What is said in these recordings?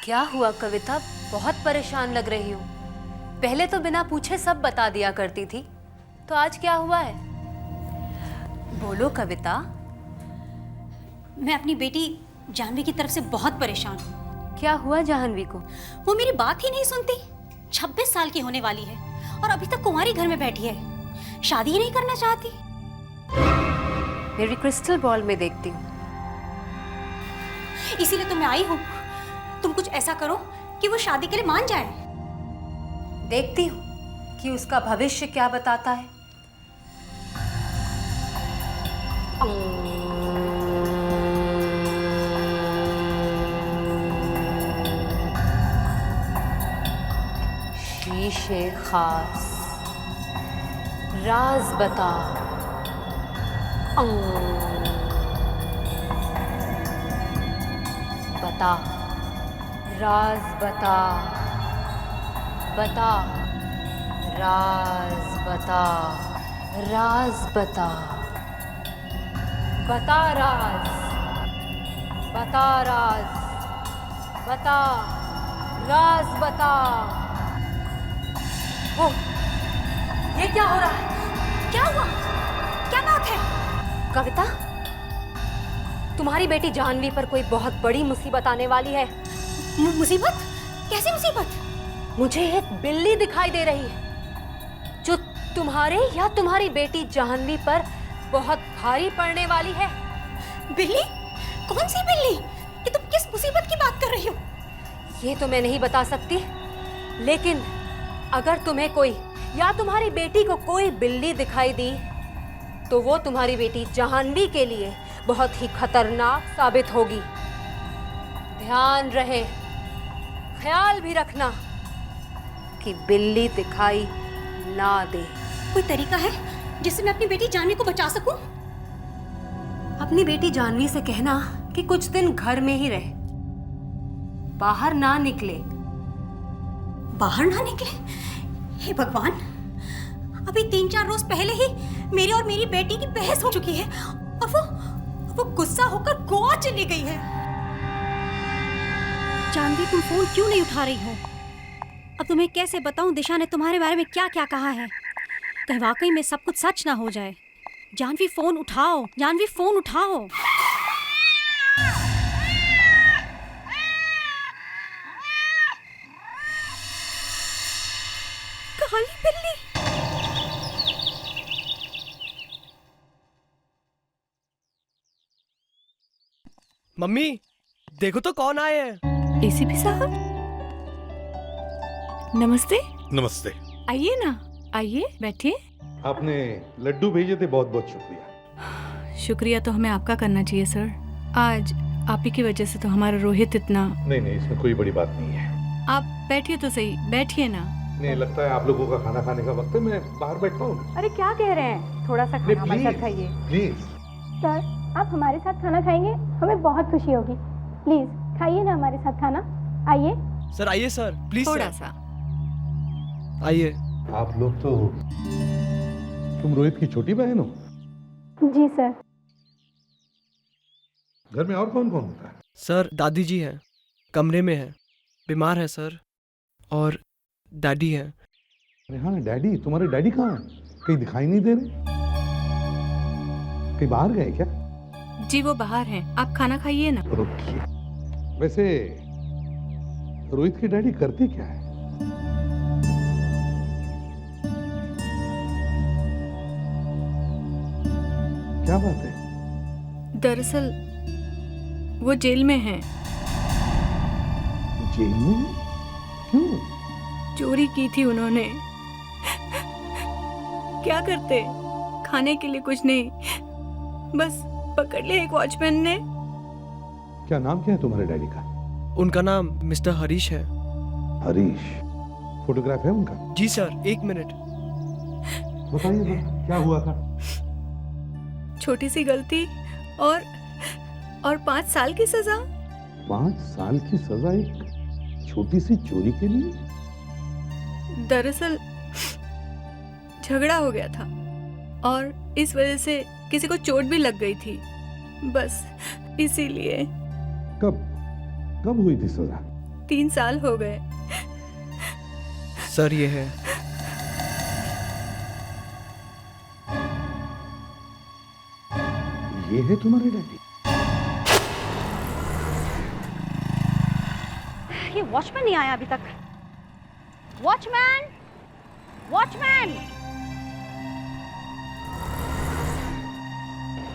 क्या हुआ कविता? बहुत परेशान लग रही हो। पहले तो बिना पूछे सब बता दिया करती थी, तो आज क्या हुआ है? बोलो कविता। मैं अपनी बेटी जानवी की तरफ से बहुत परेशान हूँ। क्या हुआ जाह्नवी को? वो मेरी बात ही नहीं सुनती। 26 साल की होने वाली है और अभी तक कुंवारी घर में बैठी है, शादी ही नहीं करना चाहती। मेरी क्रिस्टल बॉल में देखती हूँ। इसीलिए तो मैं आई हूँ। तुम कुछ ऐसा करो कि वो शादी के लिए मान जाए। देखती हूँ कि उसका भविष्य क्या बताता है। शीशे खास राज बता। बता राज बता। बता राज बता। राज बता। बता राज। बता राज। बता राज बता। ओ, ये क्या हो रहा है? क्या हुआ? क्या बात है? कविता, तुम्हारी बेटी जाह्नवी पर कोई बहुत बड़ी मुसीबत आने वाली है। मुसीबत? कैसी मुसीबत? मुझे एक बिल्ली दिखाई दे रही है जो तुम्हारे या तुम्हारी बेटी जाह्नवी पर बहुत भारी पड़ने वाली है। बिल्ली? कौन सी बिल्ली? ये तुम किस मुसीबत की बात कर रही हो? ये तो मैं नहीं बता सकती, लेकिन अगर तुम्हें कोई या तुम्हारी बेटी को कोई बिल्ली दिखाई दी तो वो तुम्हारी बेटी जाह्नवी के लिए बहुत ही खतरनाक साबित होगी। ध्यान रहे, ख्याल भी रखना कि बिल्ली दिखाई ना दे। कोई तरीका है जिससे मैं अपनी बेटी जाह्नवी को बचा सकूं? अपनी बेटी जाह्नवी से कहना कि कुछ दिन घर में ही रहे, बाहर ना निकले। बाहर ना निकले? हे भगवान, अभी 3-4 रोज पहले ही मेरी और मेरी बेटी की बहस हो चुकी है और वो गुस्सा होकर गोवा चली गई है। जाह्नवी, तुम फोन क्यों नहीं उठा रही हो? अब तुम्हें कैसे बताऊं दिशा ने तुम्हारे बारे में क्या क्या कहा है। कहीं वाकई में सब कुछ सच ना हो जाए। जाह्नवी, फोन उठाओ। जाह्नवी, फोन उठाओ। काली बिल्ली। मम्मी, देखो तो कौन आए हैं। एसीपी साहब, नमस्ते। नमस्ते। आइए ना, आइए बैठिए। आपने लड्डू भेजे थे, बहुत बहुत शुक्रिया। शुक्रिया तो हमें आपका करना चाहिए सर। आज आप ही की वजह से तो हमारा रोहित इतना। नहीं नहीं, इसमें कोई बड़ी बात नहीं है। आप बैठिए तो सही, बैठिए ना। नहीं, लगता है आप लोगों का खाना खाने का वक्त है, मैं बाहर बैठता हूँ। अरे क्या कह रहे हैं, थोड़ा सा खाना हमारे साथ खाइए। प्लीज। सर, आप हमारे साथ खाना खाएंगे, हमें बहुत खुशी होगी। प्लीज खाइए ना हमारे साथ खाना। आइए सर, आइए सर, प्लीज थोड़ा सर। सा। आइए। आप लोग तो, तुम रोहित की छोटी बहन हो? जी सर। घर में और कौन कौन होता है? सर, दादी जी हैं, कमरे में हैं, बीमार है सर, और डैडी हैं। अरे हाँ, डैडी। तुम्हारे डैडी कहाँ हैं? कहीं दिखाई नहीं दे रहे। कहीं बाहर गए क्या? जी वो बाहर हैं, आप खाना खाइए ना। रुकिए, वैसे रोहित की डैडी करते क्या है? क्या बात है? दरअसल वो जेल में हैं। जेल में? क्यों? चोरी की थी उन्होंने। क्या करते, खाने के लिए कुछ नहीं, बस पकड़ लिया एक वॉचमैन ने। क्या नाम क्या है तुम्हारे डैडी का? उनका नाम मिस्टर हरीश है। हरीश? फोटोग्राफ है उनका? जी सर, 1 मिनट। बताइए जरा, क्या हुआ था? छोटी सी गलती और 5 साल की सजा। 5 साल की सजा एक छोटी सी चोरी के लिए? दरअसल झगड़ा हो गया था और इस वजह से किसी को चोट भी लग गई थी, बस इसीलिए। कब कब हुई थी सजा? 3 साल हो गए। सर ये है। ये है तुम्हारे डैडी? ये वॉचमैन नहीं आया अभी तक। Watchman, watchman!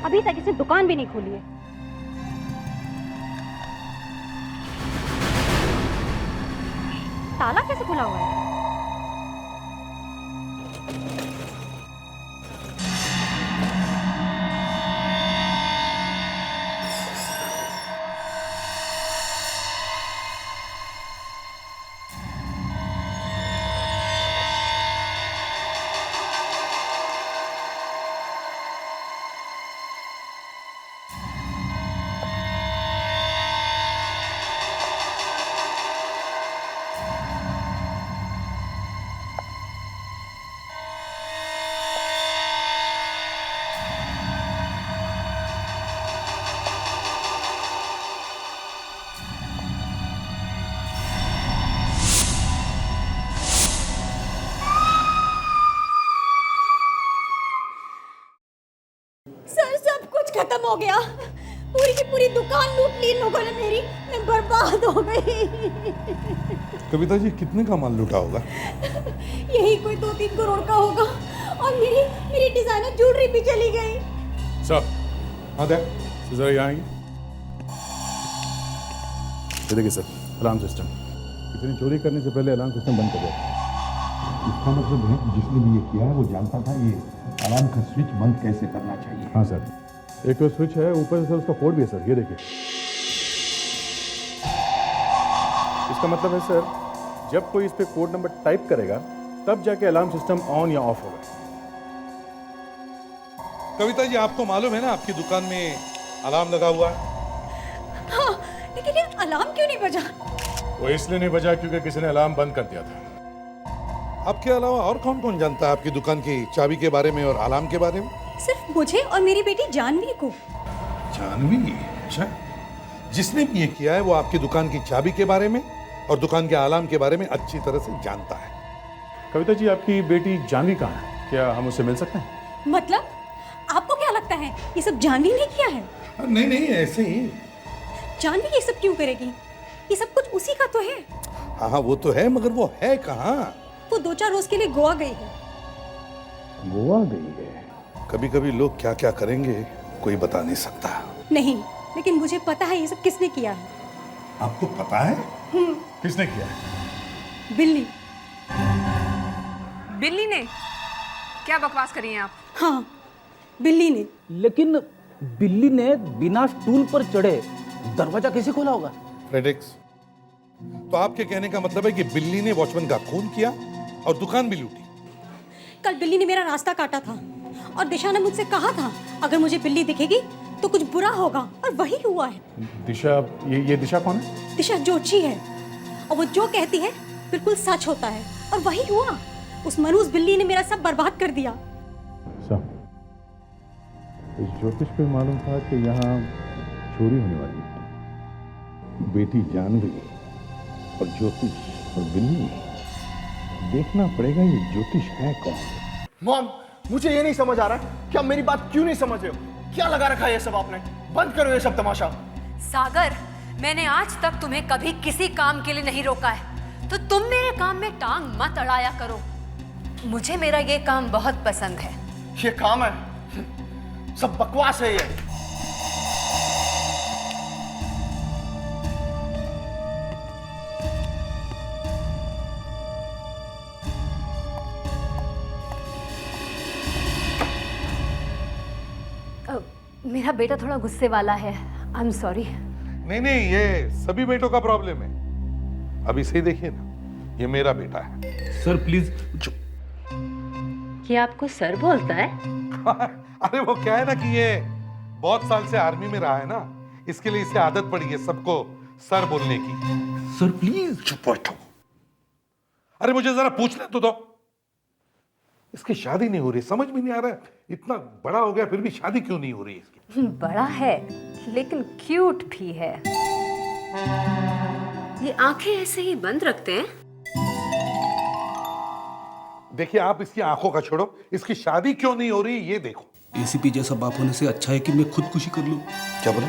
अभी तक इसने दुकान भी नहीं खोली है। ताला कैसे खुला हुआ है? सर, सब कुछ खत्म हो गया। पूरी की पूरी दुकान लूट ली इन लोगों ने मेरी। मैं बर्बाद हो गई। कविता जी, कितने का माल लूटा होगा? यही कोई 2-3 करोड़ का होगा। और मेरी डिजाइनर ज्वेलरी भी चली गई। सर, हाँ दे। जरा यहाँ आएंगे। ये देखिए सर, अलार्म सिस्टम। किसी ने चोरी करने से पहले अलार्म सिस्टम बंद कर दिया। इसका मतलब है कि जिसने भी ये किया है वो जानता था ये अलार्म का स्विच बंद कैसे करना चाहिए। हाँ सर, एक तो स्विच है, ऊपर से उसका कोड भी है सर, ये देखिए। इसका मतलब है सर, जब कोई इस पे कोड नंबर टाइप करेगा तब जाके अलार्म सिस्टम ऑन या ऑफ होगा। कविता जी, आपको मालूम है ना आपकी दुकान में अलार्म लगा हुआ है? हाँ, लेकिन ये अलार्म क्यों नहीं बजा? वो इसलिए नहीं बजा क्योंकि किसी ने अलार्म बंद कर दिया था। आपके अलावा और कौन कौन जानता है आपकी दुकान की चाबी के बारे में और अलार्म के बारे में? सिर्फ मुझे और मेरी बेटी जानवी को। जानवी? अच्छा, जिसने भी ये किया है वो आपकी दुकान की चाबी के बारे में और दुकान के अलार्म के बारे में अच्छी तरह से जानता है। कविता जी, आपकी बेटी जानवी कहाँ है? क्या हम उससे मिल सकते हैं? मतलब आपको क्या लगता है ये सब जानवी ने किया है? नहीं नहीं, ऐसे ही। जानवी ये सब क्यों करेगी? ये सब कुछ उसी का तो है। हाँ हाँ, वो तो है, मगर वो है कहाँ? वो 2-4 रोज के लिए गोवा गई है। गोवा गई है? कभी कभी लोग क्या क्या करेंगे कोई बता नहीं सकता। नहीं, लेकिन मुझे पता है ये सब किसने किया है। आपको पता है? किसने किया है? बिल्ली। बिल्ली ने? क्या बकवास करी हैं आप? हाँ, बिल्ली ने। लेकिन बिल्ली ने बिना स्टूल पर चढ़े दरवाजा कैसे खोला होगा? फ्रेडेक्स, तो आपके कहने का मतलब है कि बिल्ली ने वॉचमैन का खून किया और दुकान भी लूटी? कल बिल्ली ने मेरा रास्ता काटा था और दिशा ने मुझसे कहा था अगर मुझे बिल्ली दिखेगी तो कुछ बुरा होगा, और वही हुआ है। दिशा, ये दिशा कौन है? दिशा जोशी है और वो जो कहती है बिल्कुल सच होता है, और वही हुआ। उस मनूस बिल्ली ने मेरा सब बर्बाद कर दिया। इस ज्योतिष पे मालूम था कि यहाँ चोरी होने वाली है। बेटी जानवी और ज्योतिष और बिल्ली, देखना पड़ेगा ये ज्योतिष है कौन। मॉम, मुझे ये नहीं समझ आ रहा कि आप मेरी बात क्यों नहीं समझ रहे हो। क्या लगा रखा है ये सब आपने? बंद करो ये सब तमाशा। सागर, मैंने आज तक तुम्हें कभी किसी काम के लिए नहीं रोका है, तो तुम मेरे काम में टांग मत अड़ाया करो। मुझे मेरा ये काम बहुत पसंद है। ये काम है, सब बकवास है ये। मेरा बेटा थोड़ा गुस्से वाला है। I am sorry. नहीं नहीं, ये सभी बेटों का प्रॉब्लम है। अभी सही देखिए ना, ये मेरा बेटा है। Sir please. ये आपको सर बोलता है? अरे वो क्या है ना कि ये बहुत साल से आर्मी में रहा है ना, इसके लिए इसे आदत पड़ी है सबको सर बोलने की। Sir please. चुप बैठो। अरे मुझे जरा पूछने तो दो। इसकी शादी नहीं हो रही, समझ में नहीं आ रहा है, इतना बड़ा हो गया फिर भी शादी क्यों नहीं हो रही इसकी? बड़ा है लेकिन क्यूट भी है। ये आंखें ऐसे ही बंद रखते हैं? देखिए, आप इसकी आंखों का छोड़ो, इसकी शादी क्यों नहीं हो रही ये देखो। एसीपी जैसा बाप होने से अच्छा है कि मैं खुदकुशी कर लूं। क्या बोले?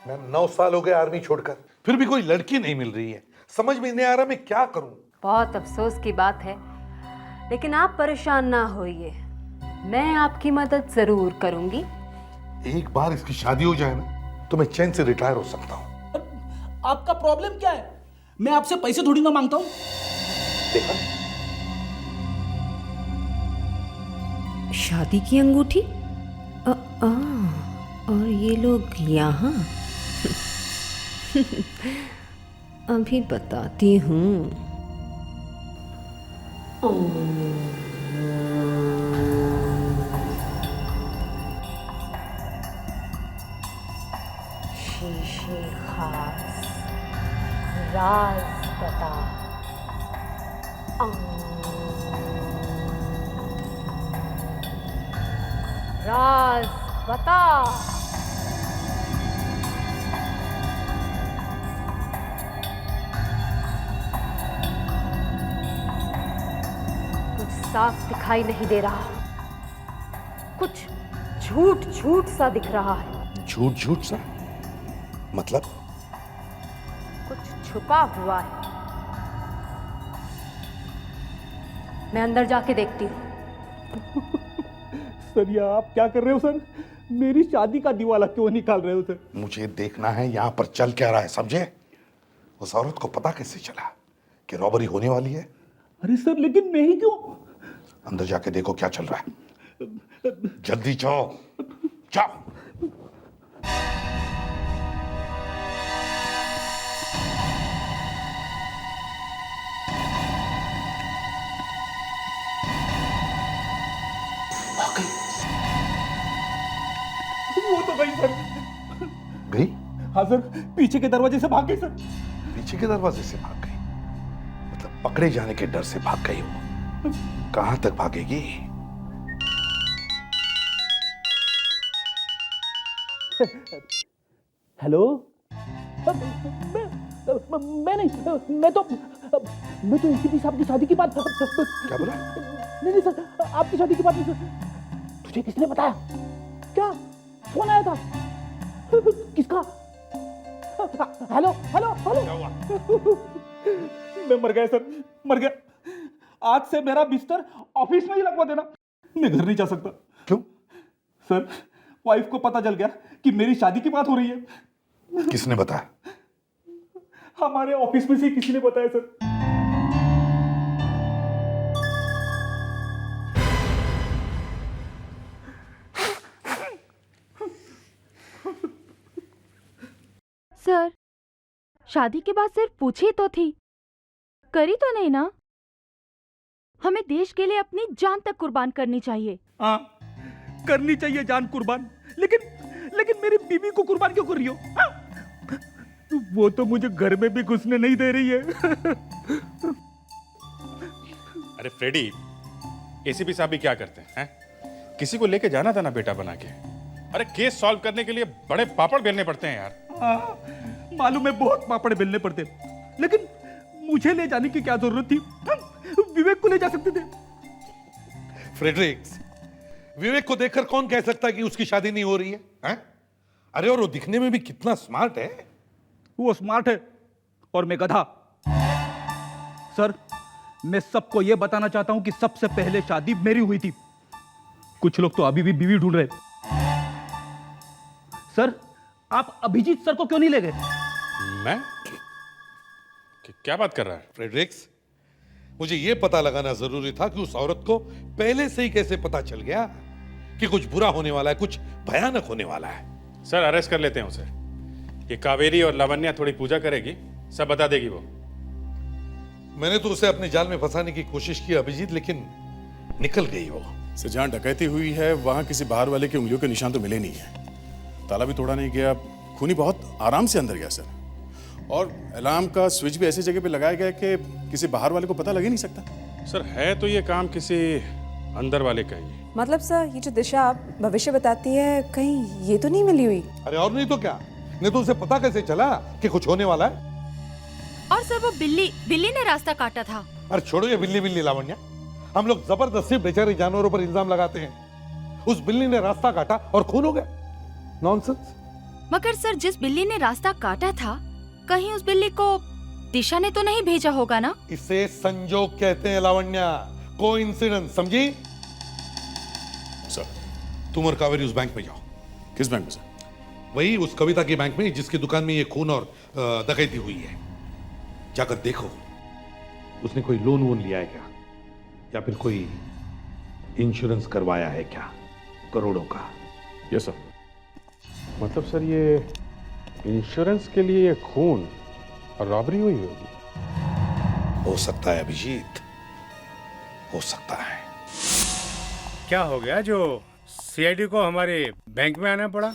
मैं 9 साल हो गए आर्मी छोड़कर, फिर भी कोई लड़की नहीं मिल रही है। समझ में नहीं आ रहा मैं क्या करूं। बहुत अफसोस की बात है, लेकिन आप परेशान ना होइए, मैं आपकी मदद जरूर करूंगी। एक बार इसकी शादी हो जाए ना तो मैं चैन से रिटायर हो सकता हूं। आपका प्रॉब्लम क्या है? मैं आपसे पैसे थोड़ी ना मांगता हूं। देखा? शादी की अंगूठी? और ये लोग यहाँ? अभी बताती हूँ। शीशे खास राज बता। राज बता। कुछ साफ दिखाई नहीं दे रहा, कुछ झूठ झूठ सा दिख रहा है। झूठ झूठ सा मतलब? कुछ छुपा हुआ है। मैं अंदर जाके देखती हूँ। सर, ये आप क्या कर रहे हो सर? मेरी शादी का दिवाला क्यों निकाल रहे हो सर? मुझे देखना है यहाँ पर चल क्या रहा है, समझे? उस औरत को पता कैसे चला कि रॉबरी होने वाली है? अरे सर, लेकिन मैं ही क्यों? अंदर जाके देखो क्या चल रहा है। जल्दी जाओ, जाओ। वो तो गई सर। गई? हाँ सर, पीछे के दरवाजे से भाग गई सर। पीछे के दरवाजे से भाग गई? मतलब पकड़े जाने के डर से भाग गई वो। कहां तक भागेगी? हेलो? मैं नहीं, मैं तो एसीपी साहब की शादी की बात। क्या बोला? नहीं सर, आपकी शादी की बात नहीं सर। तुझे किसने बताया? क्या फोन आया था? किसका? Hello hello hello. मैं मर गया सर, मर गया। आज से मेरा बिस्तर ऑफिस में ही लगवा देना। मैं घर नहीं जा सकता। क्यों? सर, वाइफ को पता चल गया कि मेरी शादी की बात हो रही है। किसने बताया? हमारे ऑफिस में से किसी ने बताया सर। सर, शादी के बाद सिर्फ पूछी तो थी, करी तो नहीं ना? हमें देश के लिए अपनी जान तक कुर्बान करनी चाहिए। हाँ, करनी चाहिए जान कुर्बान, लेकिन मेरी बीवी को कुर्बान क्यों कर रही हो? वो तो मुझे घर में भी घुसने नहीं दे रही है। अरे फ्रेडी, एसीपी साहब भी क्या करते हैं? किसी को लेके जाना था ना बेटा बना के। अरे केस सॉल्व करने के लिए बड़े पापड़ बेलने पड़ते हैं यार। हाँ, मालूम है, बहुत पापड़ बेलने पड़ते, लेकिन मुझे ले जाने की क्या जरूरत थी? विवेक को ले जा सकते थे। फ्रेडरिक्स, विवेक को देखकर कौन कह सकता है कि उसकी शादी नहीं हो रही है? अरे और वो दिखने में भी कितना स्मार्ट है। वो स्मार्ट है और मैं गधा। सर, मैं सबको यह बताना चाहता हूं कि सबसे पहले शादी मेरी हुई थी। कुछ लोग तो अभी भी बीवी ढूंढ रहे। सर, आप अभिजीत सर को क्यों नहीं ले गए? मैं? क्या बात कर रहा है? फ्रेडरिक्स, मुझे यह पता लगाना जरूरी था कि उस औरत को पहले से ही कैसे पता चल गया कि कुछ बुरा होने वाला है, कुछ भयानक होने वाला है। सर, अरेस्ट कर लेते हैं उसे। ये कावेरी और लावण्या थोड़ी पूजा करेगी, सब बता देगी वो। मैंने तो उसे अपने जाल में फंसाने की कोशिश की अभिजीत, लेकिन निकल गई वो। सर, जहां डकैती हुई है वहां किसी बाहर वाले के उंगलियों के निशान तो मिले नहीं है। ताला भी तोड़ा नहीं गया, खूनी बहुत आराम से अंदर गया सर। और अलार्म का स्विच भी ऐसी जगह पे लगाया गया कि किसी बाहर वाले को पता लग ही नहीं सकता। सर, है तो ये काम किसी अंदर वाले का ही। मतलब सर, ये जो दिशा आप भविष्य बताती है, कहीं ये तो नहीं मिली हुई? अरे और नहीं तो क्या, नहीं तो उसे पता कैसे चला कि कुछ होने वाला है? और सर वो बिल्ली ने रास्ता काटा था। अरे छोड़ो ये बिल्ली बिल्ली लावण्या, हम लोग जबरदस्ती बेचारे जानवरों पर इल्जाम लगाते हैं। उस बिल्ली ने रास्ता काटा और खून हो गया। नॉनसेंस। मगर सर जिस बिल्ली ने रास्ता काटा था, कहीं उस बिल्ली को दिशा ने तो नहीं भेजा होगा ना? इसे संजोग कहते हैं लावण्या, कोइंसिडेंस, समझी? सर तुम और कावेरी उस बैंक में जाओ। किस बैंक में सर? वही उस कविता की बैंक में जिसकी दुकान में ये खून और डकैती हुई है। जाकर देखो उसने कोई लोन वोन लिया है क्या, या फिर कोई इंश्योरेंस करवाया है क्या करोड़ों का। Yes sir. मतलब सर ये इंश्योरेंस के लिए ये खून और रॉबरी हुई होगी। हो सकता है अभिजीत, हो सकता है। क्या हो गया जो सीआईडी को हमारे बैंक में आना पड़ा?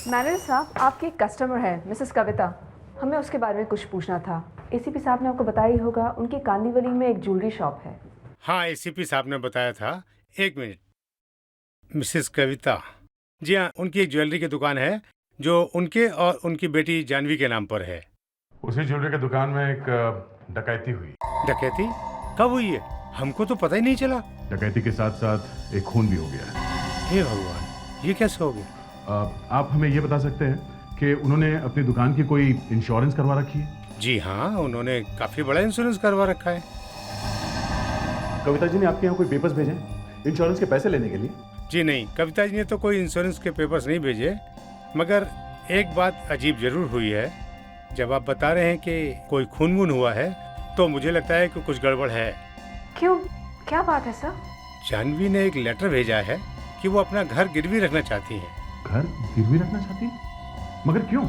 मैनेजर साहब, आपकी एक कस्टमर है मिसेस कविता, हमें उसके बारे में कुछ पूछना था। एसीपी साहब ने आपको बताया ही होगा, उनके कांदीवली में एक ज्वेलरी शॉप है। हाँ, एसीपी साहब ने बताया था। एक मिनट। मिसेस कविता, जी हाँ, उनकी एक ज्वेलरी की दुकान है जो उनके और उनकी बेटी जानवी के नाम पर है। उसी ज्वेलरी की दुकान में एक डकैती हुई। डकैती कब हुई है? हमको तो पता ही नहीं चला। डकैती के साथ साथ एक खून भी हो गया है। हे भगवान, ये कैसे हो गया? आप हमें ये बता सकते हैं कि उन्होंने अपनी दुकान की कोई इंश्योरेंस करवा रखी है? जी हाँ, उन्होंने काफी बड़ा इंश्योरेंस करवा रखा है। कविता जी ने आपके यहाँ कोई पेपर्स भेजे इंश्योरेंस के पैसे लेने के लिए? जी नहीं, कविता जी ने तो कोई इंश्योरेंस के पेपर्स नहीं भेजे, मगर एक बात अजीब जरूर हुई है। जब आप बता रहे हैं कि कोई खून वून हुआ है, तो मुझे लगता है कि कुछ गड़बड़ है। क्यों, क्या बात है सर? जानवी ने एक लेटर भेजा है कि वो अपना घर गिरवी रखना चाहती हैं। घर गिरवी रखना चाहती? मगर क्यों?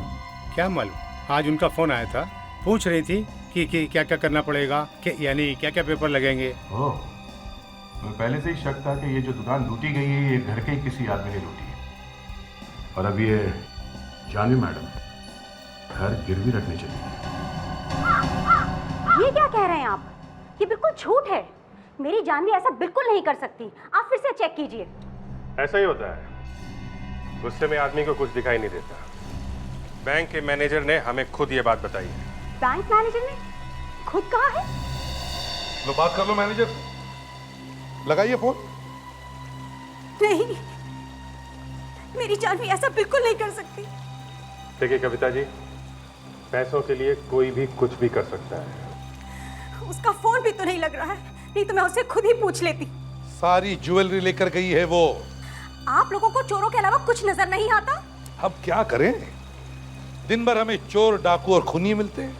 क्या मालूम, आज उनका फोन आया था, पूछ रही थी कि क्या क्या करना पड़ेगा, यानी क्या क्या पेपर लगेंगे। ओह, मैं पहले से ही शक था कि ये जो दुकान लूटी गई है, ये घर के ही किसी आदमी ने लूटी है। और अब ये जानवी मैडम घर गिरवी रखने चली है। ये क्या कह रहे हैं आप? ये बिल्कुल झूठ है। मेरी जानवी ऐसा बिल्कुल नहीं कर सकती। आप फिर से चेक कीजिए। ऐसा ही होता है, गुस्से में आदमी को कुछ दिखाई नहीं देता। बैंक के मैनेजर ने हमें खुद ये बात बताई है। बैंक मैनेजर ने खुद कहा है? लो बात कर लो मैनेजर, लगाइए फोन। नहीं, मेरी जानवी ऐसा बिल्कुल नहीं कर सकती। देखिए कविता जी, पैसों के लिए कोई भी कुछ भी कर सकता है। उसका फोन भी तो नहीं लग रहा है, नहीं तो मैं उससे खुद ही पूछ लेती। सारी ज्वेलरी लेकर गई है वो। आप लोगों को चोरों के अलावा कुछ नजर नहीं आता? अब क्या करें, दिन भर हमें चोर, डाकू और खूनी मिलते हैं।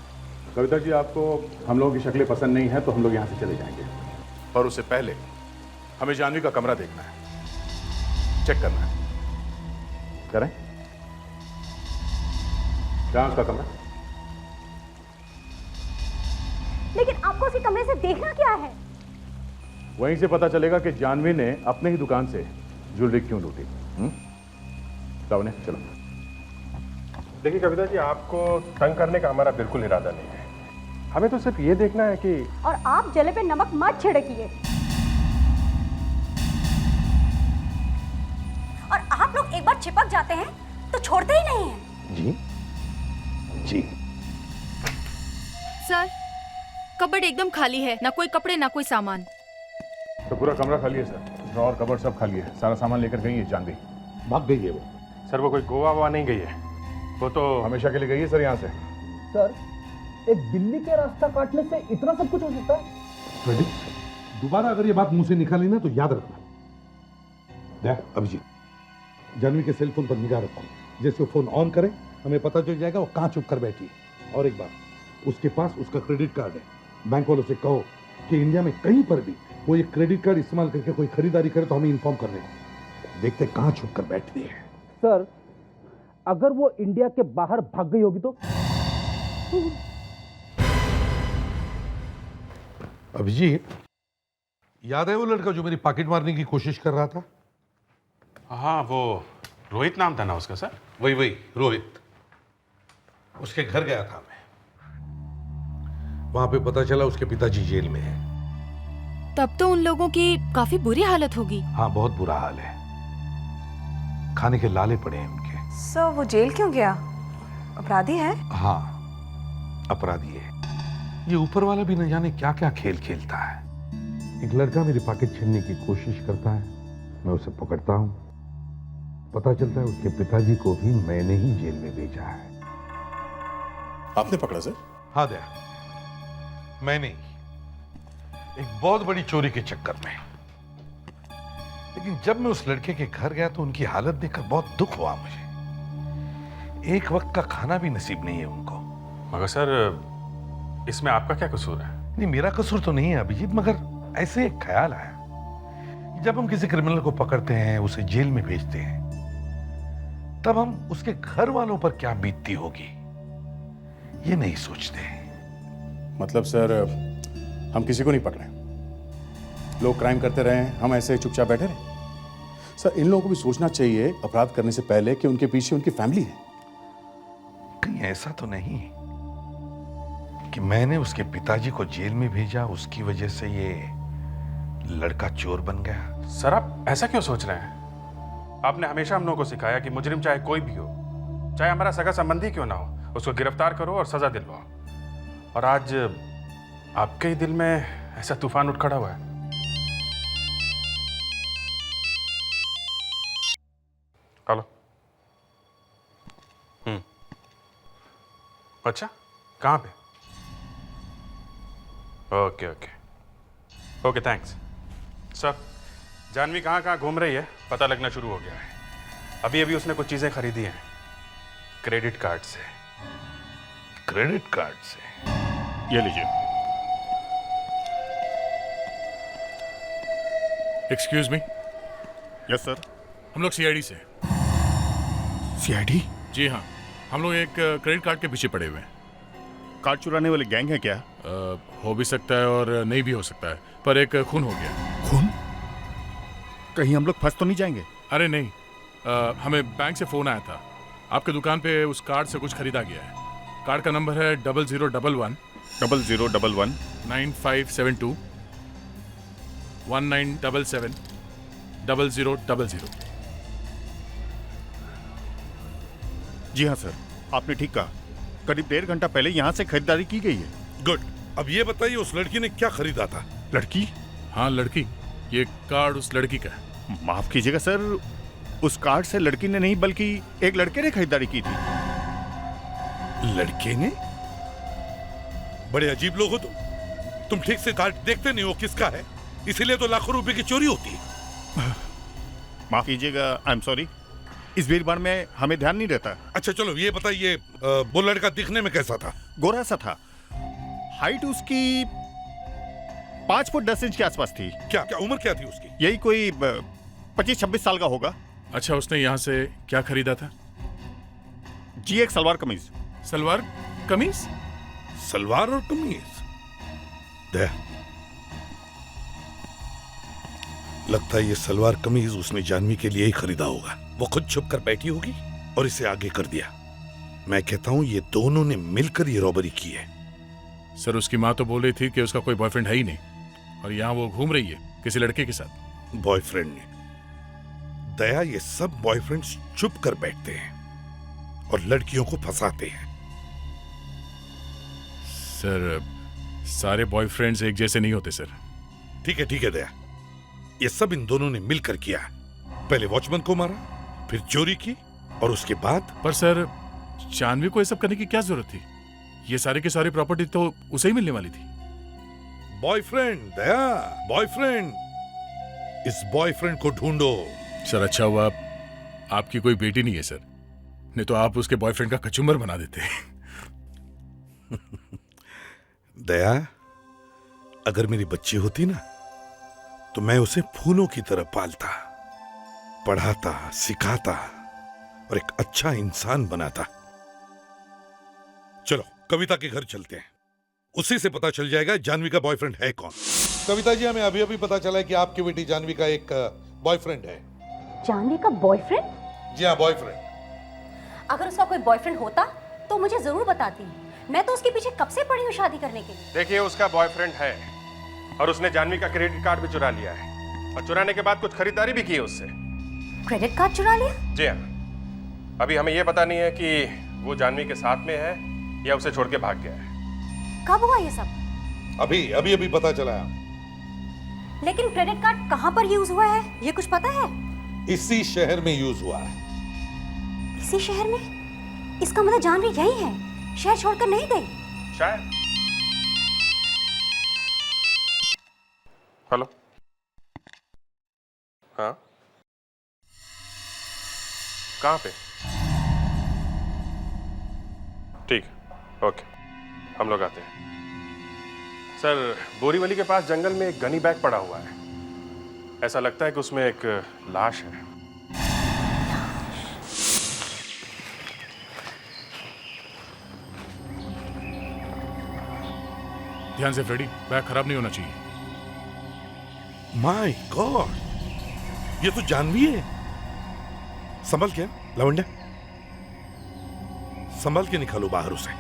कविता जी, आपको हम लोगों की शक्लें पसंद नहीं है तो हम लोग यहाँ से चले जाएंगे, और उससे पहले हमें जानवी का कमरा देखना है, चेक करना है। करें? कहाँ उसका कमरा? लेकिन आपको उसी कमरे से देखना क्या है? वहीं से पता चलेगा कि जानवी ने अपने ही दुकान से ज्वेलरी क्यों लूटी। लावण्य, चलो। देखिए कविता जी, आपको तंग करने का हमारा बिल्कुल इरादा नहीं है। हमें तो सिर्फ ये देखना है कि और आप जले पे नमक मत छिड़किए। और आप लोग एक बार चिपक जाते हैं तो छोड़ते ही नहीं हैं। जी जी। सर, कबर्ड एकदम खाली है, ना कोई कपड़े ना कोई सामान। तो पूरा कमरा खाली है सर, ड्रॉर कबर्ड सब खाली है। सारा सामान लेकर गई है जानवी। भाग गई है वो? सर वो कोई गोवा वोवा नहीं गई है, वो तो हमेशा के लिए गई है सर यहाँ से। सर, एक बिल्ली के रास्ता काटने से इतना सब कुछ हो सकता है? फ्रेडी, दोबारा अगर ये बात मुंह से निकाली ना तो याद रखना। देख अभिजीत, जानवी के सेल फोन पर निगाह रखो। जैसे वो फोन ऑन करे हमें पता चल जाएगा वो कहाँ छुप कर बैठी है। और एक बात, उसके पास उसका क्रेडिट कार्ड है। बैंक वालों से कहो कि इंडिया में कहीं पर भी वो ये क्रेडिट कार्ड इस्तेमाल करके कोई खरीदारी करे तो हमें इन्फॉर्म करने को। देखते कहाँ छुप कर बैठती है। सर, अगर वो इंडिया के बाहर भाग गई होगी तो? अभिजीत, याद है वो लड़का जो मेरी पॉकेट मारने की कोशिश कर रहा था? हाँ, वो रोहित नाम था ना उसका सर? वही रोहित। उसके घर गया था मैं, वहां पे पता चला उसके पिताजी जेल में हैं। तब तो उन लोगों की काफी बुरी हालत होगी। हाँ, बहुत बुरा हाल है, खाने के लाले पड़े हैं उनके। सर, वो जेल क्यों गया? अपराधी है? हाँ, अपराधी है। ये ऊपर वाला भी न जाने क्या क्या खेल खेलता है। एक लड़का मेरी पॉकेट छीनने की कोशिश करता है, मैं उसे पकड़ता हूं, पता चलता है उसके पिताजी को भी मैंने ही जेल में भेजा है। आपने पकड़ा सर? हाँ दया, मैंने ही, एक बहुत बड़ी चोरी के चक्कर में। लेकिन जब मैं उस लड़के के घर गया तो उनकी हालत देखकर बहुत दुख हुआ मुझे। एक वक्त का खाना भी नसीब नहीं है उनको। मगर सर इसमें आपका क्या कसूर है? नहीं, मेरा कसूर तो नहीं है अभिजीत, मगर ऐसे एक ख्याल आया, जब हम किसी क्रिमिनल को पकड़ते हैं, उसे जेल में भेजते हैं, तब हम उसके घर वालों पर क्या बीतती होगी ये नहीं सोचते। मतलब सर हम किसी को नहीं पकड़े, लोग क्राइम करते रहे, हम ऐसे चुपचाप बैठे रहे? सर इन लोगों को भी सोचना चाहिए अपराध करने से पहले कि उनके पीछे उनकी फैमिली है। कहीं ऐसा तो नहीं कि मैंने उसके पिताजी को जेल में भेजा, उसकी वजह से ये लड़का चोर बन गया? सर आप ऐसा क्यों सोच रहे हैं? आपने हमेशा हम लोगों को सिखाया कि मुजरिम चाहे कोई भी हो, चाहे हमारा सगा संबंधी क्यों ना हो, उसको गिरफ्तार करो और सजा दिलवाओ। और आज आपके ही दिल में ऐसा तूफान उठ खड़ा हुआ है। हेलो। अच्छा, कहाँ पे? Okay okay okay, thanks. Sir Janvi कहाँ कहाँ घूम रही है पता लगना शुरू हो गया है। अभी अभी उसने कुछ चीजें खरीदी हैं क्रेडिट कार्ड से। क्रेडिट कार्ड से? ये लीजिए। Excuse me. Yes sir. हम लोग सीआईडी से। सीआईडी? जी हाँ, हम लोग एक क्रेडिट कार्ड के पीछे पड़े हुए हैं। कार्ड चुराने वाली गैंग है क्या? हो भी सकता है और नहीं भी हो सकता है, पर एक खून हो गया। खून? कहीं हम लोग फंस तो नहीं जाएंगे? अरे नहीं, हमें बैंक से फोन आया था, आपके दुकान पे उस कार्ड से कुछ खरीदा गया है। कार्ड का नंबर है 0011 0011 9572 1977 0000। जी हाँ सर, आपने ठीक कहा। करीब 1.5 घंटा पहले यहाँ से खरीदारी की गई है। गुड। अब ये बताइए उस लड़की ने क्या खरीदा था? लड़की? हाँ लड़की, ये कार्ड उस लड़की का है। माफ कीजिएगा सर, उस कार्ड से लड़की ने नहीं बल्कि एक लड़के ने खरीदारी की थी। लड़के ने? बड़े अजीब लोग हो तुम ठीक से कार्ड देखते नहीं हो किसका है, इसीलिए तो लाखों रुपए की चोरी होती है। माफ कीजिएगा, आई एम सॉरी, इस भीड़ भाड़ में हमें ध्यान नहीं रहता। अच्छा चलो ये बताइए, वो लड़का दिखने में कैसा था? गोरा सा था, हाइट उसकी 5 फुट 10 इंच के आसपास थी। क्या क्या उम्र क्या थी उसकी? यही कोई 25-26 साल का होगा। अच्छा, उसने यहाँ से क्या खरीदा था? जी एक सलवार कमीज। सलवार कमीज? सलवार और कमीज? दया, लगता है ये सलवार कमीज उसने जानवी के लिए ही खरीदा होगा। वो खुद छुप कर बैठी होगी और इसे आगे कर दिया। मैं कहता हूं ये दोनों ने मिलकर ये रॉबरी की है। सर उसकी माँ तो बोल रही थी कि उसका कोई बॉयफ्रेंड है ही नहीं, और यहाँ वो घूम रही है किसी लड़के के साथ। बॉयफ्रेंड ने? दया, ये सब बॉयफ्रेंड्स चुप कर बैठते हैं और लड़कियों को फंसाते हैं। सर सारे बॉयफ्रेंड्स एक जैसे नहीं होते सर। ठीक है दया, ये सब इन दोनों ने मिलकर किया। पहले वॉचमैन को मारा, फिर चोरी की, और उसके बाद? पर सर जानवी को ये सब करने की क्या जरूरत थी? ये सारी की सारी प्रॉपर्टी तो उसे ही मिलने वाली थी। बॉयफ्रेंड दया, बॉयफ्रेंड। इस बॉयफ्रेंड को ढूंढो। सर अच्छा हुआ आपकी कोई बेटी नहीं है सर, नहीं तो आप उसके बॉयफ्रेंड का कचूमर बना देते। दया, अगर मेरी बच्ची होती ना तो मैं उसे फूलों की तरह पालता, पढ़ाता, सिखाता और एक अच्छा इंसान बनाता। चलो कविता के घर चलते हैं, उसी से पता चल जाएगा जानवी का बॉयफ्रेंड है कौन। कविता जी, हमें अभी अभी पता चला है कि आपकी बेटी जानवी का एक बॉयफ्रेंड है। जानवी का बॉयफ्रेंड? जी हाँ, बॉयफ्रेंड। अगर उसका कोई बॉयफ्रेंड होता तो मुझे जरूर बताती। मैं तो उसके पीछे कब से पड़ी हूँ शादी करने के लिए। देखिए उसका बॉयफ्रेंड है और उसने जानवी का क्रेडिट कार्ड भी चुरा लिया है, और चुराने के बाद कुछ खरीदारी भी की है उससे। क्रेडिट कार्ड चुरा लिया? जी हाँ। अभी हमें यह पता नहीं है कि वो जानवी के साथ में है या उसे छोड़ के भाग गया है। कब हुआ ये सब? अभी अभी अभी पता चला है। लेकिन क्रेडिट कार्ड कहाँ पर यूज हुआ है, ये कुछ पता है? इसी शहर में यूज हुआ है। इसी शहर में? इसका मतलब जानवी यही है, शहर छोड़कर नहीं गई। शायद। हेलो। हाँ, कहाँ पे? ठीक, ओके, हम लोग आते हैं। सर, बोरीवली के पास जंगल में एक गनी बैग पड़ा हुआ है। ऐसा लगता है कि उसमें एक लाश है। ध्यान से फ्रेडी, बैग खराब नहीं होना चाहिए। माय गॉड, ये तो जानवी है। संभल के लवंडा, संभल के निकालो बाहर उसे।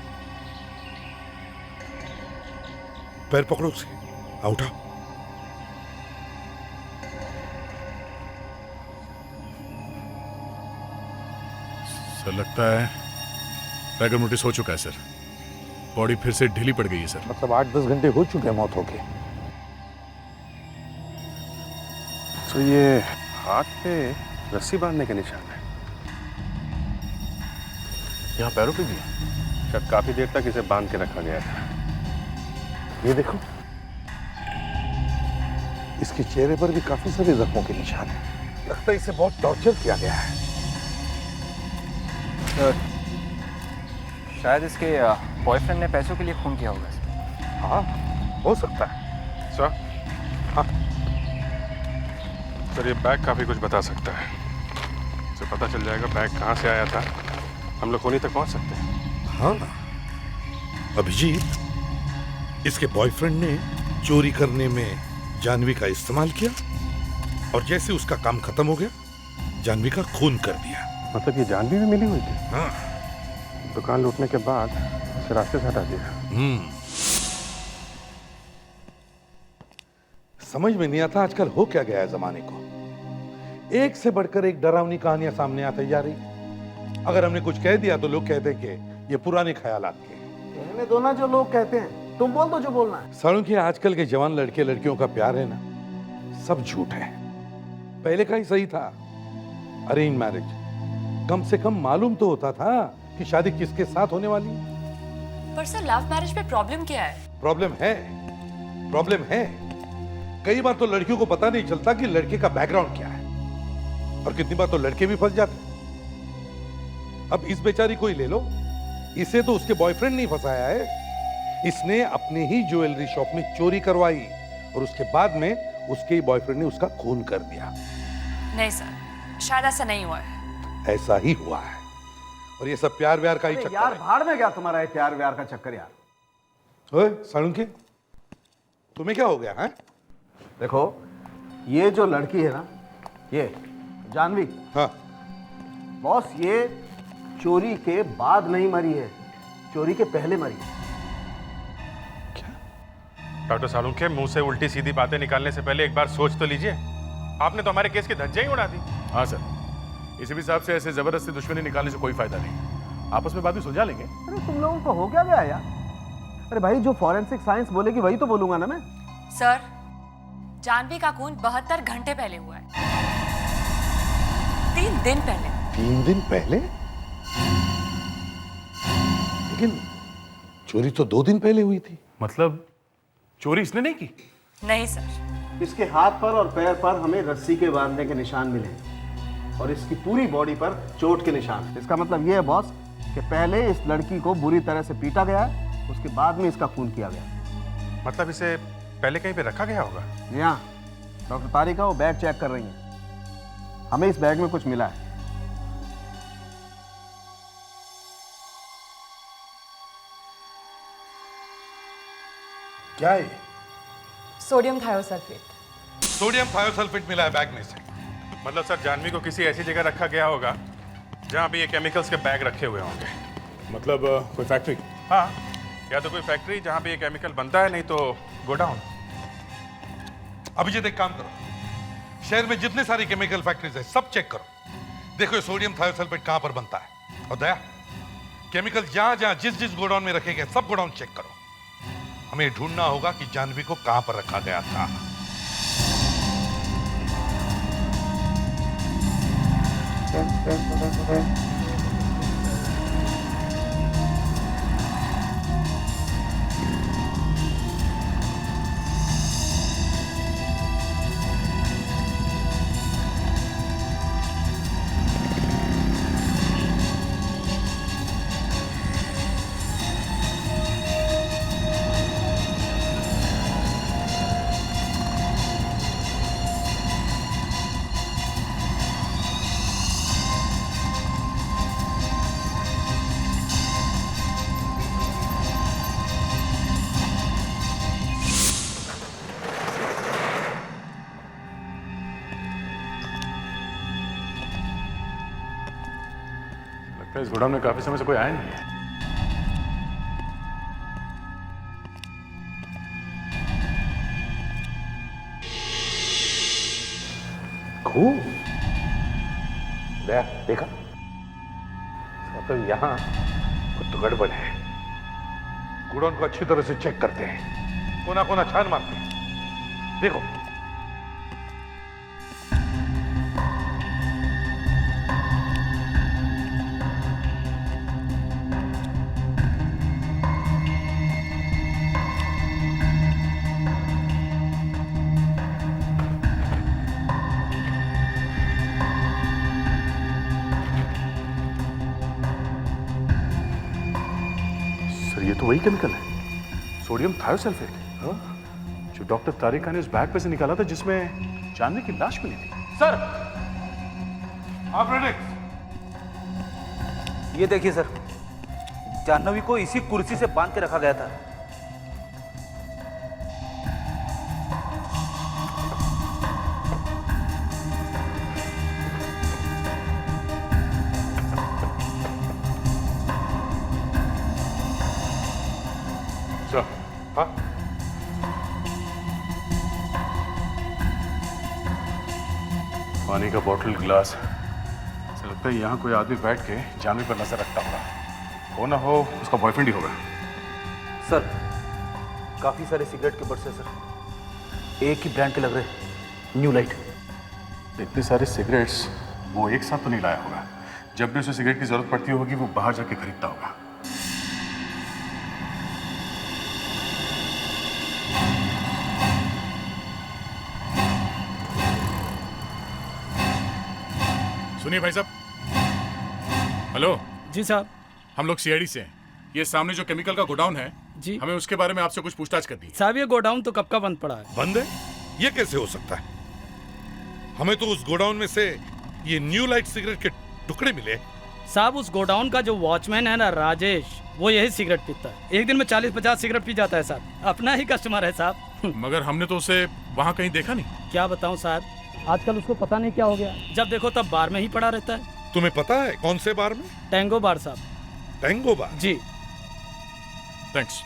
पैर पकड़ो उसे, उठाओ। सर लगता है रैगर मोटिस हो चुका है सर। बॉडी फिर से ढीली पड़ गई है सर। मतलब 8-10 घंटे हो चुके हैं मौत होके। तो ये हाथ पे रस्सी बांधने के निशान है। यहाँ पैरों पे भी है। शायद काफी देर तक इसे बांध के रखा गया था। ये देखो, इसके चेहरे पर भी काफी सारे जख्मों के निशान हैं। लगता है इसे बहुत टॉर्चर किया गया है। सर, शायद इसके बॉयफ्रेंड ने पैसों के लिए खून किया होगा। हाँ, हो सकता है। सर, हाँ सर, ये बैग काफी कुछ बता सकता है। इसे पता चल जाएगा बैग कहाँ से आया था, हम लोग खूनी तक पहुँच सकते हैं। हाँ, अभिजीत, इसके बॉयफ्रेंड ने चोरी करने में जानवी का इस्तेमाल किया और जैसे उसका काम खत्म हो गया, जानवी का खून कर दिया। मतलब ये जानवी भी मिली हुई थी? हाँ। दुकान लूटने के बाद इसे रास्ते से हटा दिया। समझ में नहीं आता आजकल हो क्या गया है जमाने को। एक से बढ़कर एक डरावनी कहानियां सामने आती जा रही। अगर हमने कुछ कह दिया तो लोग कहते हैं कि ये पुराने ख्यालात के। कहने दो ना जो लोग कहते हैं, तुम बोल दो जो बोलना है। सालों के आजकल के जवान लड़के लड़कियों का प्यार है ना, सब झूठ है। पहले का ही सही था। अरेंज मैरिज, कम से कम मालूम तो होता था कि शादी किसके साथ होने वाली है। पर सर, लव मैरिज पे प्रॉब्लम क्या है? प्रॉब्लम है। कई बार तो लड़कियों को पता नहीं चलता कि लड़के का बैकग्राउंड क्या है, और कितनी बार तो लड़के भी फंस जाते। अब इस बेचारी को ही ले लो, इसे तो उसके बॉयफ्रेंड नहीं फंसाया है, इसने अपने ही ज्वेलरी शॉप में चोरी करवाई और उसके बाद में उसके ही बॉयफ्रेंड ने उसका खून कर दिया। नहीं सर, शायद ऐसा नहीं हुआ है। ऐसा ही हुआ है, और ये सब प्यार व्यार का ही चक्कर यार है। भाड़ में गया तुम्हारा ये प्यार व्यार का चक्कर यार। ओए सालुंके, तुम्हें क्या हो गया है? देखो, ये जो लड़की है ना, ये जानवी, हाँ बॉस, ये चोरी के बाद नहीं मरी है, चोरी के पहले मरी है। डॉक्टर सालुंके, मुंह से उल्टी सीधी बातें निकालने से पहले एक बार सोच तो लीजिए। आपने तो हमारे केस की धज्जियां ही उड़ा दी। हाँ सर, इसी भी हिसाब से ऐसे जबरदस्ती दुश्मनी निकालने से कोई फायदा नहीं। आपस में बात भी सुलझा लेंगे। अरे तुम लोगों को हो क्या गया यार? अरे भाई, जो फॉरेंसिक साइंस बोलेगी वही तो बोलूंगा ना मैं। सर, जानवी का खून 72 घंटे पहले हुआ है। 3 दिन पहले। 3 दिन पहले? लेकिन चोरी तो 2 दिन पहले हुई थी। मतलब चोरी इसने नहीं की? नहीं सर। इसके हाथ पर और पैर पर हमें रस्सी के बांधने के निशान मिले और इसकी पूरी बॉडी पर चोट के निशान। इसका मतलब यह है बॉस कि पहले इस लड़की को बुरी तरह से पीटा गया है, उसके बाद में इसका खून किया गया। मतलब इसे पहले कहीं पे रखा गया होगा? जी हाँ, डॉक्टर तारिका वो बैग चेक कर रही हैं। हमें इस बैग में कुछ मिला है। क्या है? Sodium thiosulphate. सोडियम थायोसल्फेट मिला है बैग में से। मतलब सर, जानवी को किसी ऐसी जगह रखा गया होगा जहाँ भी ये केमिकल्स के बैग रखे हुए होंगे। मतलब कोई फैक्ट्री? हाँ, या तो कोई फैक्ट्री जहाँ पे ये केमिकल बनता है, नहीं तो गोडाउन। अभिजीत, एक काम करो, शहर में जितने सारी केमिकल फैक्ट्रीज है सब चेक करो। देखो ये सोडियम थायोसल्फेट कहाँ पर बनता है, और दया, केमिकल जहाँ जहाँ जिस जिस गोडाउन में रखे गए सब गोडाउन चेक करो। हमें ढूंढना होगा कि जानवी को कहां पर रखा गया था। लगता है इस गोडाउन में काफी समय से कोई आया नहीं है। देखा तो यहाँ कुछ तो गड़बड़ है। गुड़ों को अच्छी तरह से चेक करते हैं, कोना कोना छान मारते हैं। देखो ये तो वही केमिकल है, सोडियम थायोसल्फेट, जो डॉक्टर तारिक खान ने उस बैग पे से निकाला था जिसमें जानवी की लाश मिली थी। सर ये देखिए सर, जाह्नवी को इसी कुर्सी से बांध के रखा गया था। हाँ? पानी का बोतल, गिलास, ऐसा लगता है यहाँ कोई आदमी बैठ के जानवी पर नजर रखता होगा। हो ना हो उसका बॉयफ्रेंड ही होगा। सर काफी सारे सिगरेट के बट्स हैं सर, एक ही ब्रांड के लग रहे, न्यू लाइट। इतने सारे सिगरेट्स वो एक साथ तो नहीं लाया होगा। जब भी उसे सिगरेट की जरूरत पड़ती होगी वो बाहर जाके खरीदता होगा। सुनिए भाई साहब। हेलो जी साहब। हम लोग सीआईडी से हैं। ये सामने जो केमिकल का गोडाउन है जी, हमें उसके बारे में आपसे कुछ पूछताछ करनी है। साहब ये गोडाउन तो कब का बंद पड़ा है। बंद है? ये कैसे हो सकता है? हमें तो उस गोडाउन में से ये न्यू लाइट सिगरेट के टुकड़े मिले। साहब उस गोडाउन का जो वॉचमैन है ना राजेश, वो यही सिगरेट पीता है। एक दिन में 40-50 सिगरेट पी जाता है साहब, अपना ही कस्टमर है साहब। मगर हमने तो उसे वहाँ कहीं देखा नहीं। क्या बताऊं साहब, आजकल उसको पता नहीं क्या हो गया, जब देखो तब बार में ही पड़ा रहता है। तुम्हें पता है कौन से बार में? टैंगो बार साहब। टैंगो बार? जी। थैंक्स।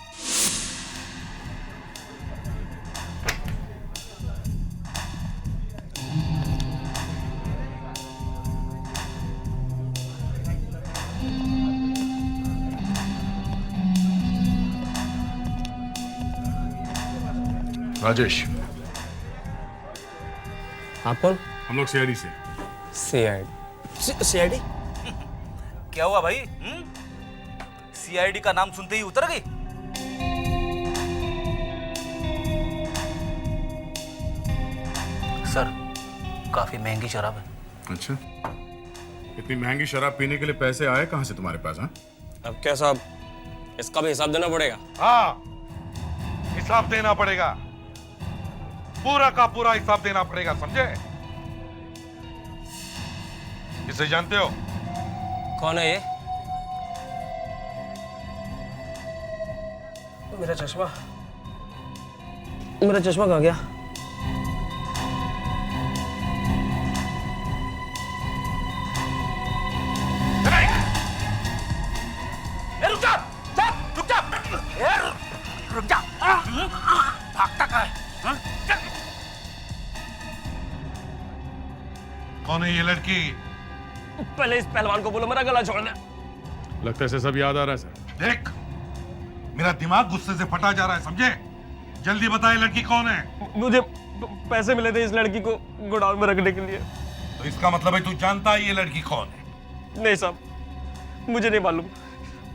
राजेश। आप कौन? हम लोग सीआईडी से। सीआईडी? क्या हुआ भाई? सीआईडी का नाम सुनते ही उतर गई? सर काफी महंगी शराब है। अच्छा, इतनी महंगी शराब पीने के लिए पैसे आए कहां से तुम्हारे पास? हाँ, अब क्या साहब, इसका भी हिसाब देना पड़ेगा। हाँ, हिसाब देना पड़ेगा, पूरा का पूरा हिसाब देना पड़ेगा, समझे? इसे जानते हो? कौन है ये? मेरा चश्मा कहाँ गया? रुक जा, भागता कहाँ है? कौन है ये लड़की? पहले इस पहलवान को बोलो मेरा गला छोड़ दे। लगता है इसे सब याद आ रहा है सर। देख, मेरा दिमाग गुस्से से फटा जा रहा है, समझे? जल्दी बताए लड़की कौन है? मुझे पैसे मिले थे इस लड़की को गोडाउन में रखने के लिए। तो इसका मतलब है तू जानता है ये लड़की कौन है? नहीं साहब, मुझे नहीं मालूम,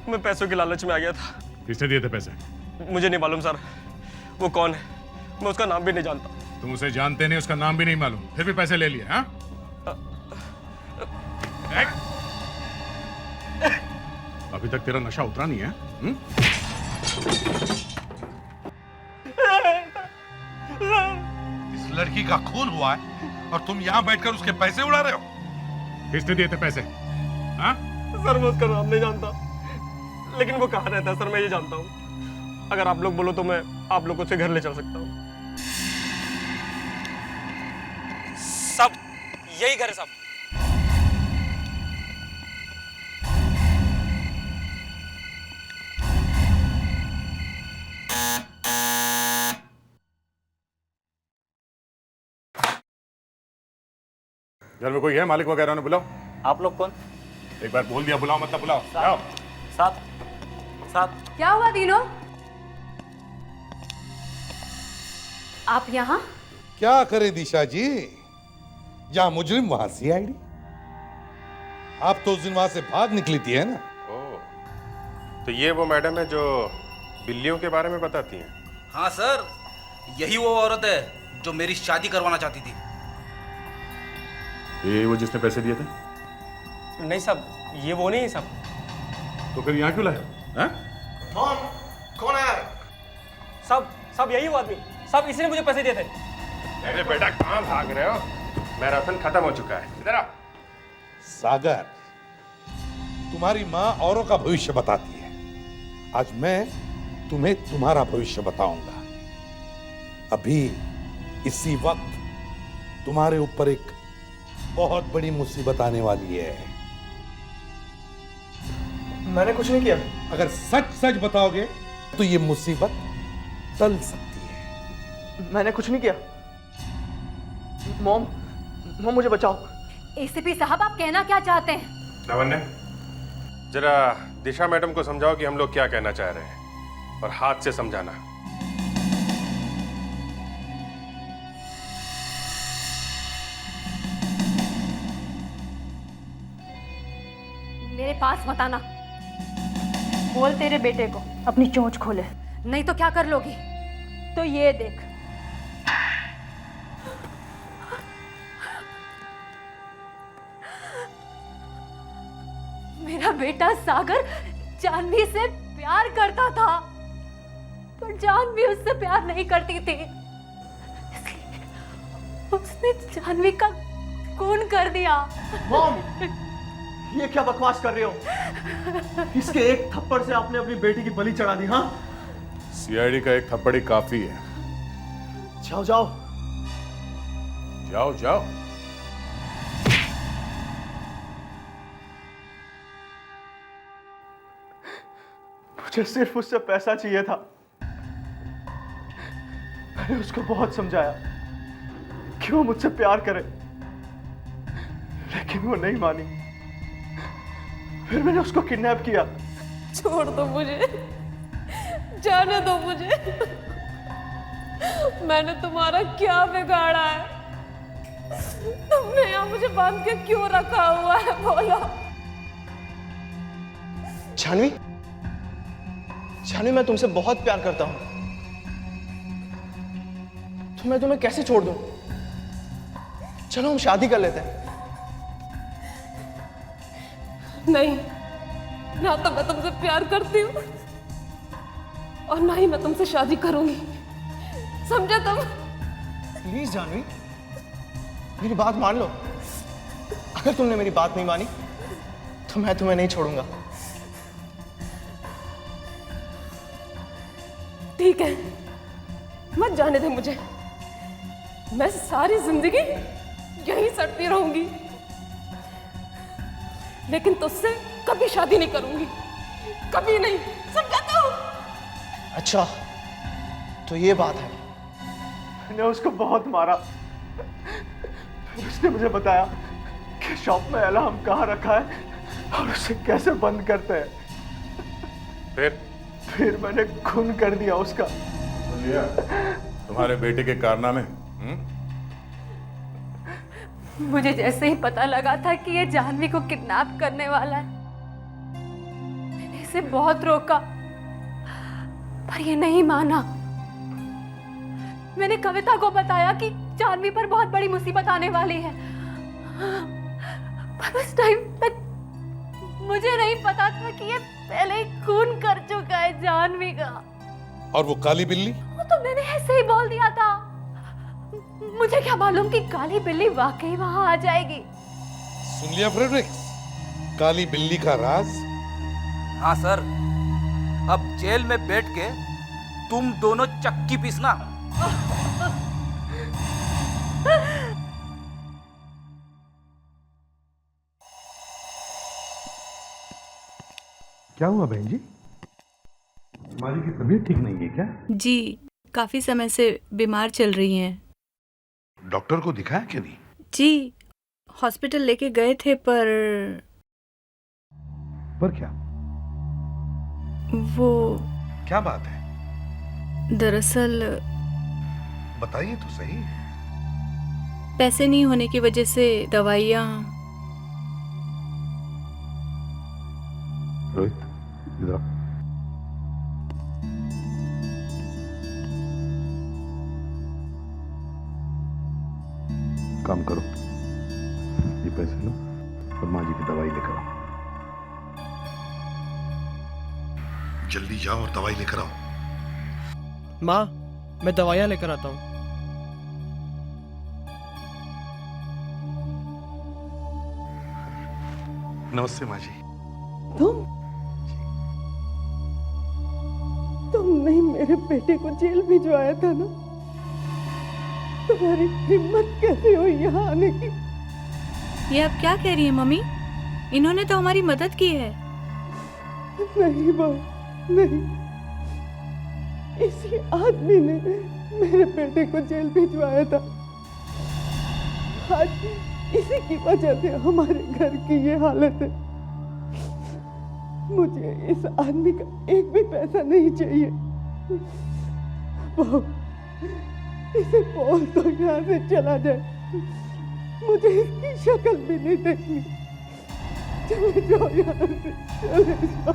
मैं पैसों के लालच में आ गया था। किसने दिए थे पैसे? मुझे नहीं मालूम सर, वो कौन है, मैं उसका नाम भी नहीं जानता। तुम उसे जानते नहीं, उसका नाम भी नहीं मालूम, फिर भी पैसे ले लिए? हाँ? अभी तक तेरा नशा उतरा नहीं है? इस लड़की का खून हुआ है और तुम यहाँ बैठकर उसके पैसे उड़ा रहे हो? किसने दिए थे पैसे? हाँ? सर मैं उसका नाम नहीं जानता, लेकिन वो कहाँ रहता है सर, मैं ये जानता हूँ। अगर आप लोग बोलो तो मैं आप लोगों से घर ले चल सकता हूँ। सब यही घर है सब। घर में कोई है? मालिक वगैरह ने बुलाओ। आप लोग कौन? एक बार बोल दिया बुलाओ मतलब बुलाओ। जाओ। साथ साथ। क्या हुआ तीनों? आप यहाँ? क्या करें दिशा जी, जहां मुजरिम वहां सीआईडी। आप तो उस दिन वहां से भाग निकली थी, है ना? तो ये वो मैडम है जो बिल्लियों के बारे में बताती हैं? हाँ सर, यही वो औरत है जो मेरी शादी करवाना चाहती थी। ये वो जिसने पैसे दिए थे? नहीं साहब, ये वो नहीं है साहब। तो फिर यहाँ क्यों लाए? हैं? कौन है? सब यही वो आदमी, सब इसी ने मुझे पैसे दिए थे। अरे बेटा कहाँ भाग रहे हो? मैराथन खत्म हो चुका है, इधर आओ। सागर, तुम्हारी माँ औरों का भविष्य बताती है, आज मैं तुम्हें तुम्हारा भविष्य बताऊंगा। अभी इसी वक्त तुम्हारे ऊपर एक बहुत बड़ी मुसीबत आने वाली है। मैंने कुछ नहीं किया। अगर सच सच बताओगे तो ये मुसीबत टल सकती है। मैंने कुछ नहीं किया। मॉम मुझे बचाओ। एसीपी साहब, आप कहना क्या चाहते हैं? लावण्य, जरा दिशा मैडम को समझाओ कि हम लोग क्या कहना चाह रहे हैं, और हाथ से समझाना। मेरे पास मत आना। बोल तेरे बेटे को अपनी चोंच खोले। नहीं तो क्या कर लोगी? तो ये देख। मेरा बेटा सागर जानवी से प्यार करता था, पर जानवी उससे प्यार नहीं करती थी, इसलिए उसने जानवी का खून कर दिया। मॉम, ये क्या बकवास कर रहे हो? इसके एक थप्पड़ से आपने अपनी बेटी की बलि चढ़ा दी। हाँ, सीआईडी का एक थप्पड़ ही काफी है। जाओ जाओ जाओ जाओ। मुझे सिर्फ उससे पैसा चाहिए था। मैंने उसको बहुत समझाया कि वो मुझसे प्यार करे, लेकिन वो नहीं मानी। फिर मैंने उसको किडनैप किया। छोड़ दो मुझे, जाने दो मुझे। मैंने तुम्हारा क्या बिगाड़ा है? तुमने यहाँ मुझे बांध के क्यों रखा हुआ है, बोलो। जानवी, मैं तुमसे बहुत प्यार करता हूं, तो मैं तुम्हें कैसे छोड़ दूं? चलो हम शादी कर लेते हैं। नहीं, ना तो मैं तुमसे प्यार करती हूँ और ना ही मैं तुमसे शादी करूंगी, समझे तुम? प्लीज जानवी, मेरी बात मान लो। अगर तुमने मेरी बात नहीं मानी तो मैं तुम्हें नहीं छोड़ूंगा। ठीक है, मत जाने दे मुझे। मैं सारी जिंदगी यहीं सड़ती रहूंगी, लेकिन तुझसे कभी शादी नहीं करूंगी, कभी नहीं, समझा तू? अच्छा, तो ये बात है। मैंने उसको बहुत मारा, फिर उसने मुझे बताया कि शॉप में अलार्म कहाँ रखा है और उसे कैसे बंद करते हैं। फिर मैंने खून कर दिया उसका। सुन लिया तुम्हारे बेटे के कारनामे? मुझे जैसे ही पता लगा था कि ये जाह्नवी को किडनैप करने वाला है, मैंने इसे बहुत रोका, पर ये नहीं माना। मैंने कविता को बताया कि जाह्नवी पर बहुत बड़ी मुसीबत आने वाली है, पर उस टाइम तक मुझे नहीं पता था कि ये पहले ही खून कर चुका है जाह्नवी का। और वो काली बिल्ली? वो तो मैंने ऐसे ही बोल दिया था। मुझे क्या मालूम कि काली बिल्ली वाकई वहां आ जाएगी। सुन लिया फ्रेडरिक्स, काली बिल्ली का राज? हाँ सर, अब जेल में बैठ के तुम दोनों चक्की पीसना। क्या हुआ बहन जी? माँ जी की तबीयत ठीक नहीं है क्या? जी, काफी समय से बीमार चल रही हैं। डॉक्टर को दिखाया कि नहीं? जी, हॉस्पिटल लेके गए थे पर क्या? वो क्या बात है? दरअसल बताइए तो सही। पैसे नहीं होने की वजह से दवाइयाँ। रोहित, इधर आओ। काम करो, ये पैसे लो और माँ जी की दवाई लेकर आओ। जल्दी जाओ और दवाई लेकर आओ। माँ, मैं दवाइयाँ लेकर आता हूँ। नमस्ते माँ जी। तुमने ही मेरे बेटे को जेल भिजवाया था ना? तुम्हारी हिम्मत कैसे हुई यहाँ आने की? ये आप क्या कह रही हैं मम्मी? इन्होंने तो हमारी मदद की है। नहीं बहू, नहीं। इसी आदमी ने मेरे बेटे को जेल भिजवाया था। आज इसी की वजह से हमारे घर की ये हालत है। मुझे इस आदमी का एक भी पैसा नहीं चाहिए। बहू, इसे बोल तो यहाँ से चला जाए। मुझे इसकी शक्ल भी नहीं देखनी। चले जाओ यहाँ से, चले जाओ।